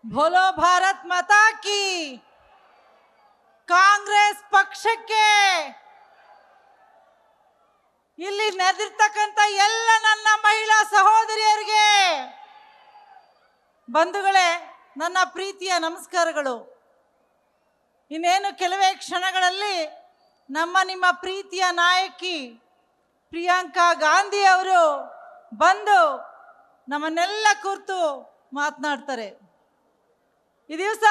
ಭೋಲೋ ಭಾರತ್ ಮಾತಾ ಕಿ. ಕಾಂಗ್ರೆಸ್ ಪಕ್ಷಕ್ಕೆ ಇಲ್ಲಿ ನೆರೆದಿರ್ತಕ್ಕಂಥ ಎಲ್ಲ ನನ್ನ ಮಹಿಳಾ ಸಹೋದರಿಯರಿಗೆ, ಬಂಧುಗಳೇ, ನನ್ನ ಪ್ರೀತಿಯ ನಮಸ್ಕಾರಗಳು. ಇನ್ನೇನು ಕೆಲವೇ ಕ್ಷಣಗಳಲ್ಲಿ ನಿಮ್ಮ ಪ್ರೀತಿಯ ನಾಯಕಿ ಪ್ರಿಯಾಂಕಾ ಗಾಂಧಿ ಅವರು ಬಂದು ನಮ್ಮನ್ನೆಲ್ಲ ಕುರಿತು ಮಾತನಾಡ್ತಾರೆ. ಈ ದಿವಸ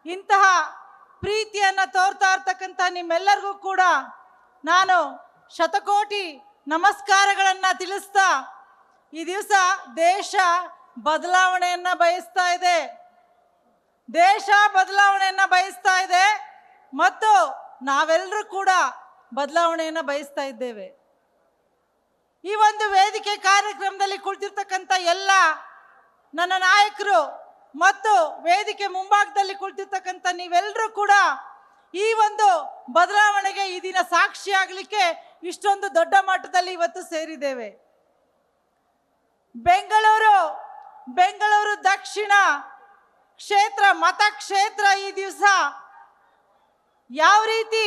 ಇಂತಹ ಪ್ರೀತಿಯನ್ನು ತೋರ್ತಾ ಇರ್ತಕ್ಕಂಥ ನಿಮ್ಮೆಲ್ಲರಿಗೂ ಕೂಡ ನಾನು ಶತಕೋಟಿ ನಮಸ್ಕಾರಗಳನ್ನು ತಿಳಿಸ್ತಾ, ಈ ದಿವಸ ದೇಶ ಬದಲಾವಣೆಯನ್ನು ಬಯಸ್ತಾ ಇದೆ. ದೇಶ ಬದಲಾವಣೆಯನ್ನು ಬಯಸ್ತಾ ಇದೆ ಮತ್ತು ನಾವೆಲ್ಲರೂ ಕೂಡ ಬದಲಾವಣೆಯನ್ನು ಬಯಸ್ತಾ ಇದ್ದೇವೆ. ಈ ಒಂದು ವೇದಿಕೆ ಕಾರ್ಯಕ್ರಮದಲ್ಲಿ ಕುಳಿತಿರ್ತಕ್ಕಂಥ ಎಲ್ಲ ನನ್ನ ನಾಯಕರು ಮತ್ತು ವೇದಿಕೆ ಮುಂಭಾಗದಲ್ಲಿ ಕುಳಿತಿರ್ತಕ್ಕಂಥ ನೀವೆಲ್ಲರೂ ಕೂಡ ಈ ಒಂದು ಬದಲಾವಣೆಗೆ ಈ ದಿನ ಸಾಕ್ಷಿಯಾಗಲಿಕ್ಕೆ ಇಷ್ಟೊಂದು ದೊಡ್ಡ ಮಟ್ಟದಲ್ಲಿ ಇವತ್ತು ಸೇರಿದ್ದೇವೆ. ಬೆಂಗಳೂರು ದಕ್ಷಿಣ ಕ್ಷೇತ್ರ ಮತಕ್ಷೇತ್ರ ಈ ದಿವಸ ಯಾವ ರೀತಿ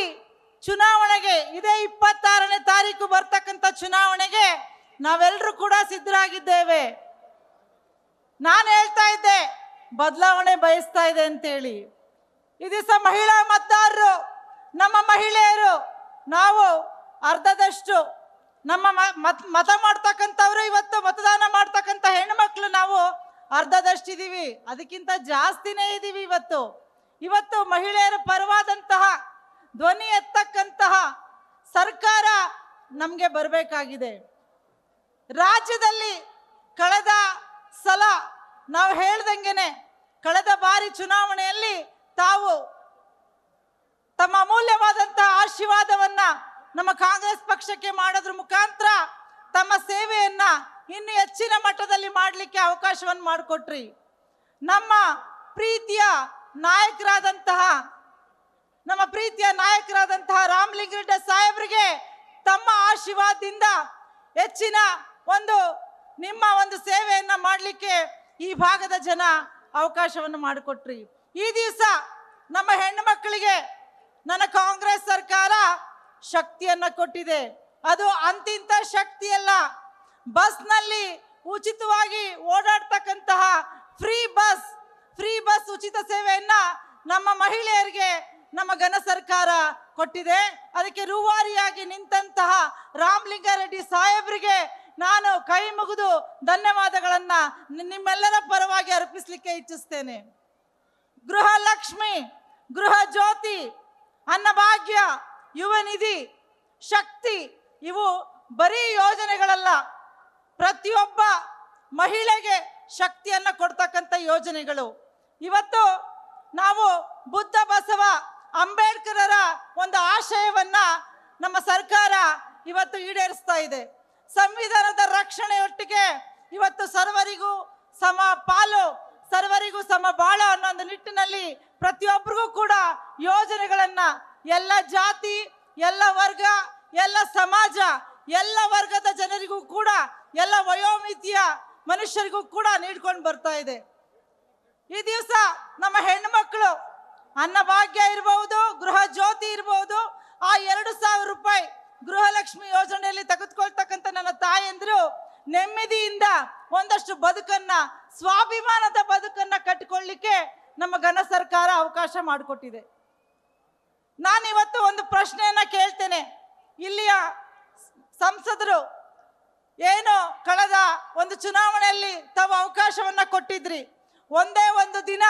ಚುನಾವಣೆಗೆ ಇದೇ 26ನೇ ತಾರೀಕು ಬರ್ತಕ್ಕಂಥ ಚುನಾವಣೆಗೆ ನಾವೆಲ್ಲರೂ ಕೂಡ ಸಿದ್ಧರಾಗಿದ್ದೇವೆ. ನಾನು ಹೇಳ್ತಾ ಇದ್ದೆ ಬದಲಾವಣೆ ಬಯಸ್ತಾ ಇದೆ ಅಂತೇಳಿ. ಈ ದಿವಸ ಮಹಿಳಾ ಮತದಾರರು, ನಮ್ಮ ಮಹಿಳೆಯರು, ನಾವು ಅರ್ಧದಷ್ಟು ನಮ್ಮ ಮತ ಮಾಡ್ತಕ್ಕಂಥವ್ರು, ಇವತ್ತು ಮತದಾನ ಮಾಡ್ತಕ್ಕಂಥ ಹೆಣ್ಮಕ್ಳು ನಾವು ಅರ್ಧದಷ್ಟಿದ್ದೀವಿ, ಅದಕ್ಕಿಂತ ಜಾಸ್ತಿನೇ ಇದ್ದೀವಿ. ಇವತ್ತು ಮಹಿಳೆಯರ ಪರವಾದಂತಹ ಧ್ವನಿ ಎತ್ತಕ್ಕಂತಹ ಸರ್ಕಾರ ನಮಗೆ ಬರಬೇಕಾಗಿದೆ. ರಾಜ್ಯದಲ್ಲಿ ಕಳೆದ ಸಲ ನಾವು ಹೇಳ್ದಂಗೆನೆ ಕಳೆದ ಬಾರಿ ಚುನಾವಣೆಯಲ್ಲಿ ತಾವು ತಮ್ಮ ಅಮೂಲ್ಯವಾದಂತಹ ಆಶೀರ್ವಾದವನ್ನ ನಮ್ಮ ಕಾಂಗ್ರೆಸ್ ಪಕ್ಷಕ್ಕೆ ಮಾಡೋದ್ರ ಮುಖಾಂತರ ತಮ್ಮ ಸೇವೆಯನ್ನ ಇನ್ನು ಹೆಚ್ಚಿನ ಮಟ್ಟದಲ್ಲಿ ಮಾಡಲಿಕ್ಕೆ ಅವಕಾಶವನ್ನು ಮಾಡಿಕೊಟ್ರಿ. ನಮ್ಮ ಪ್ರೀತಿಯ ನಾಯಕರಾದಂತಹ ರಾಮಲಿಂಗಾರೆಡ್ಡಿ ಸಾಹೇಬರಿಗೆ ತಮ್ಮ ಆಶೀರ್ವಾದದಿಂದ ಹೆಚ್ಚಿನ ನಿಮ್ಮ ಒಂದು ಸೇವೆಯನ್ನ ಮಾಡಲಿಕ್ಕೆ ಈ ಭಾಗದ ಜನ ಅವಕಾಶವನ್ನು ಮಾಡಿಕೊಟ್ರಿ. ಈ ದಿವಸ ನಮ್ಮ ಹೆಣ್ಣು ಮಕ್ಕಳಿಗೆ ನನ್ನ ಕಾಂಗ್ರೆಸ್ ಸರ್ಕಾರ ಶಕ್ತಿಯನ್ನ ಕೊಟ್ಟಿದೆ. ಅದು ಅಂತಿಂತ ಶಕ್ತಿ ಅಲ್ಲ, ಬಸ್ನಲ್ಲಿ ಉಚಿತವಾಗಿ ಓಡಾಡ್ತಕ್ಕಂತಹ ಫ್ರೀ ಬಸ್ ಉಚಿತ ಸೇವೆಯನ್ನ ನಮ್ಮ ಮಹಿಳೆಯರಿಗೆ ನಮ್ಮ ಘನ ಸರ್ಕಾರ ಕೊಟ್ಟಿದೆ. ಅದಕ್ಕೆ ರೂವಾರಿಯಾಗಿ ನಿಂತಹ ರಾಮಲಿಂಗಾರೆಡ್ಡಿ ಸಾಹೇಬರಿಗೆ ನಾನು ಕೈ ಮುಗಿದು ಧನ್ಯವಾದಗಳನ್ನ ನಿಮ್ಮೆಲ್ಲರ ಪರವಾಗಿ ಅರ್ಪಿಸಲಿಕ್ಕೆ ಇಚ್ಛಿಸ್ತೇನೆ. ಗೃಹ ಲಕ್ಷ್ಮಿ, ಗೃಹ ಜ್ಯೋತಿ, ಅನ್ನಭಾಗ್ಯ, ಯುವ ನಿಧಿ, ಶಕ್ತಿ ಇವು ಬರೀ ಯೋಜನೆಗಳಲ್ಲ, ಪ್ರತಿಯೊಬ್ಬ ಮಹಿಳೆಗೆ ಶಕ್ತಿಯನ್ನ ಕೊಡ್ತಕ್ಕಂಥ ಯೋಜನೆಗಳು. ಇವತ್ತು ನಾವು ಬುದ್ಧ ಬಸವ ಅಂಬೇಡ್ಕರರ ಒಂದು ಆಶಯವನ್ನ ನಮ್ಮ ಸರ್ಕಾರ ಇವತ್ತು ಈಡೇರಿಸ್ತಾ ಇದೆ. ಸಂವಿಧಾನದ ರಕ್ಷಣೆಯೊಟ್ಟಿಗೆ ಇವತ್ತು ಸರ್ವರಿಗೂ ಸಮ ಪಾಲು, ಸರ್ವರಿಗೂ ಸಮ ಬಾಳ ಅನ್ನೋ ಒಂದು ನಿಟ್ಟಿನಲ್ಲಿ ಪ್ರತಿಯೊಬ್ಬರಿಗೂ ಕೂಡ ಯೋಜನೆಗಳನ್ನ ಎಲ್ಲ ಜಾತಿ, ಎಲ್ಲ ವರ್ಗ, ಎಲ್ಲ ಸಮಾಜ, ಎಲ್ಲ ವರ್ಗದ ಜನರಿಗೂ ಕೂಡ, ಎಲ್ಲ ವಯೋಮಿತಿಯ ಮನುಷ್ಯರಿಗೂ ಕೂಡ ನೀಡ್ಕೊಂಡು ಬರ್ತಾ ಇದೆ. ಈ ದಿವಸ ನಮ್ಮ ಹೆಣ್ಮಕ್ಳು ಅನ್ನಭಾಗ್ಯ ಇರಬಹುದು, ಗೃಹ ಜ್ಯೋತಿ ಇರಬಹುದು, ಆ 2,000 ರೂಪಾಯಿ ಗೃಹಲಕ್ಷ್ಮಿ ಯೋಜನೆಯಲ್ಲಿ ತೆಗೆದುಕೊಳ್ತಕ್ಕಂಥ ನನ್ನ ತಾಯಂದ್ರು ನೆಮ್ಮದಿಯಿಂದ ಒಂದಷ್ಟು ಬದುಕನ್ನ, ಸ್ವಾಭಿಮಾನದ ಬದುಕನ್ನ ಕಟ್ಟಿಕೊಳ್ಳಿಕ್ಕೆ ನಮ್ಮ ಘನ ಸರ್ಕಾರ ಅವಕಾಶ ಮಾಡಿಕೊಟ್ಟಿದೆ. ನಾನಿವತ್ತು ಒಂದು ಪ್ರಶ್ನೆಯನ್ನ ಕೇಳ್ತೇನೆ. ಇಲ್ಲಿಯ ಸಂಸದರು ಏನು ಕಳೆದ ಒಂದು ಚುನಾವಣೆಯಲ್ಲಿ ತಾವು ಅವಕಾಶವನ್ನ ಕೊಟ್ಟಿದ್ರಿ, ಒಂದೇ ಒಂದು ದಿನ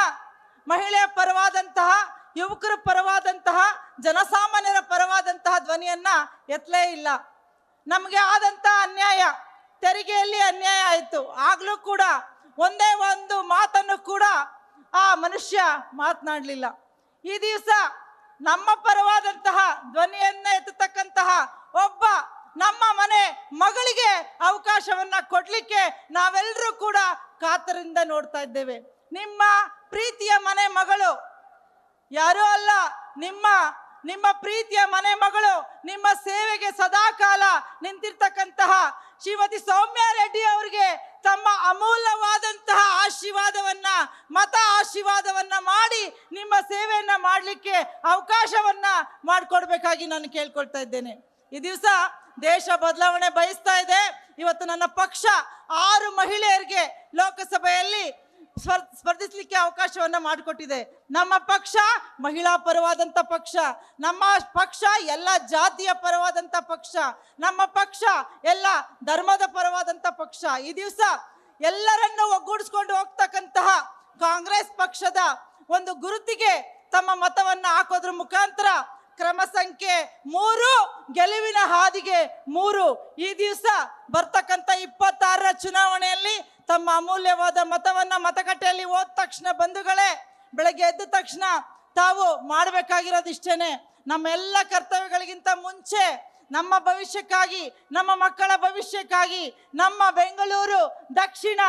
ಮಹಿಳೆಯ ಪರವಾದಂತಹ, ಯುವಕರ ಪರವಾದಂತಹ, ಜನಸಾಮಾನ್ಯರ ಪರವಾದಂತಹ ಧ್ವನಿಯನ್ನ ಎತ್ತಲೇ ಇಲ್ಲ. ನಮಗೆ ಆದಂತಹ ಅನ್ಯಾಯ, ತೆರಿಗೆಯಲ್ಲಿ ಅನ್ಯಾಯ ಆಯಿತು, ಆಗ್ಲೂ ಕೂಡ ಒಂದೇ ಒಂದು ಮಾತನ್ನು ಕೂಡ ಆ ಮನುಷ್ಯ ಮಾತನಾಡಲಿಲ್ಲ. ಈ ದಿವಸ ನಮ್ಮ ಪರವಾದಂತಹ ಧ್ವನಿಯನ್ನ ಎತ್ತತಕ್ಕಂತಹ ಒಬ್ಬ ನಮ್ಮ ಮನೆ ಮಗಳಿಗೆ ಅವಕಾಶವನ್ನ ಕೊಡ್ಲಿಕ್ಕೆ ನಾವೆಲ್ಲರೂ ಕೂಡ ಕಾತರಿಂದ ನೋಡ್ತಾ ಇದ್ದೇವೆ. ನಿಮ್ಮ ಪ್ರೀತಿಯ ಮನೆ ಮಗಳು ಯಾರೂ ಅಲ್ಲ, ನಿಮ್ಮ ಪ್ರೀತಿಯ ಮನೆ ಮಗಳು, ನಿಮ್ಮ ಸೇವೆಗೆ ಸದಾ ಕಾಲ ನಿಂತಿರ್ತಕ್ಕಂತಹ ಶ್ರೀಮತಿ ಸೌಮ್ಯ ರೆಡ್ಡಿ ಅವರಿಗೆ ತಮ್ಮ ಅಮೂಲ್ಯವಾದಂತಹ ಮತ ಆಶೀರ್ವಾದವನ್ನ ಮಾಡಿ ನಿಮ್ಮ ಸೇವೆಯನ್ನ ಮಾಡಲಿಕ್ಕೆ ಅವಕಾಶವನ್ನ ಮಾಡಿಕೊಡ್ಬೇಕಾಗಿ ನಾನು ಕೇಳ್ಕೊಳ್ತಾ ಇದ್ದೇನೆ. ಈ ದಿವಸ ದೇಶ ಬದಲಾವಣೆ ಬಯಸ್ತಾ ಇದೆ. ಇವತ್ತು ನನ್ನ ಪಕ್ಷ 6 ಮಹಿಳೆಯರಿಗೆ ಲೋಕಸಭೆಯಲ್ಲಿ ಸ್ಪರ್ಧಿಸಲಿಕ್ಕೆ ಅವಕಾಶವನ್ನ ಮಾಡಿಕೊಟ್ಟಿದೆ. ನಮ್ಮ ಪಕ್ಷ ಮಹಿಳಾ ಪರವಾದಂತ ಪಕ್ಷ, ನಮ್ಮ ಪಕ್ಷ ಎಲ್ಲ ಜಾತಿಯ ಪರವಾದಂತ ಪಕ್ಷ, ನಮ್ಮ ಪಕ್ಷ ಎಲ್ಲ ಧರ್ಮದ ಪರವಾದಂತ ಪಕ್ಷ. ಈ ದಿವಸ ಎಲ್ಲರನ್ನು ಒಗ್ಗೂಡಿಸ್ಕೊಂಡು ಹೋಗ್ತಕ್ಕಂತಹ ಕಾಂಗ್ರೆಸ್ ಪಕ್ಷದ ಒಂದು ಗುರುತಿಗೆ ತಮ್ಮ ಮತವನ್ನ ಹಾಕೋದ್ರ ಮುಖಾಂತರ ಕ್ರಮ ಸಂಖ್ಯೆ 3 ಗೆಲುವಿನ ಹಾದಿಗೆ 3 ಈ ದಿವಸ ಬರ್ತಕ್ಕಂಥ 26ರ ಚುನಾವಣೆಯಲ್ಲಿ ತಮ್ಮ ಅಮೂಲ್ಯವಾದ ಮತವನ್ನ ಮತಗಟ್ಟೆಯಲ್ಲಿ ಹೋದ ತಕ್ಷಣ ಬಂಧುಗಳೇ, ಬೆಳಗ್ಗೆ ಎದ್ದ ತಕ್ಷಣ ತಾವು ಮಾಡಬೇಕಾಗಿರೋದಿಷ್ಟೇನೆ. ನಮ್ಮೆಲ್ಲ ಕರ್ತವ್ಯಗಳಿಗಿಂತ ಮುಂಚೆ ನಮ್ಮ ಭವಿಷ್ಯಕ್ಕಾಗಿ, ನಮ್ಮ ಮಕ್ಕಳ ಭವಿಷ್ಯಕ್ಕಾಗಿ, ನಮ್ಮ ಬೆಂಗಳೂರು ದಕ್ಷಿಣ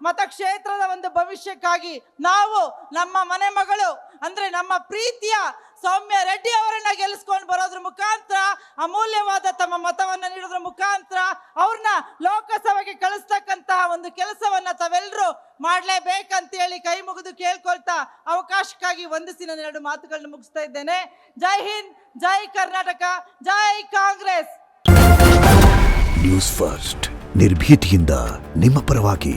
ಮತಕ್ಷೇತ್ರದ ಒಂದು ಭವಿಷ್ಯಕ್ಕಾಗಿ ನಾವು ನಮ್ಮ ಮನೆ ಮಗಳು ಅಂದ್ರೆ ನಮ್ಮ ಪ್ರೀತಿಯ ಸೌಮ್ಯ ರೆಡ್ಡಿ ಅವರನ್ನ ಗೆಲ್ಲಿಸ್ಕೊಂಡು ಬರೋದ್ರ ಮುಖಾಂತರ, ಅಮೂಲ್ಯವಾದ ತಮ್ಮ ಮತವನ್ನ ನೀಡೋದ್ರ ಮುಖಾಂತರ ಅವ್ರನ್ನ ಲೋಕಸಭೆಗೆ ಕಳಿಸ್ತಕ್ಕಂತಹ ಒಂದು ಕೆಲಸವನ್ನ ತಾವೆಲ್ಲರೂ ಮಾಡ್ಲೇಬೇಕಂತ ಹೇಳಿ ಕೈ ಮುಗಿದು ಕೇಳ್ಕೊಳ್ತಾ ಅವಕಾಶಕ್ಕಾಗಿ ವಂದಿಸಿ ನಾನು 2 ಮಾತುಗಳನ್ನ ಮುಗಿಸ್ತಾ ಇದ್ದೇನೆ. ಜೈ ಹಿಂದ್, ಜೈ ಕರ್ನಾಟಕ, ಜೈ ಕಾಂಗ್ರೆಸ್. ನ್ಯೂಸ್ ಫಸ್ಟ್ ನಿರ್ಭೀತಿಯಿಂದ ನಿಮ್ಮ ಪರವಾಗಿ.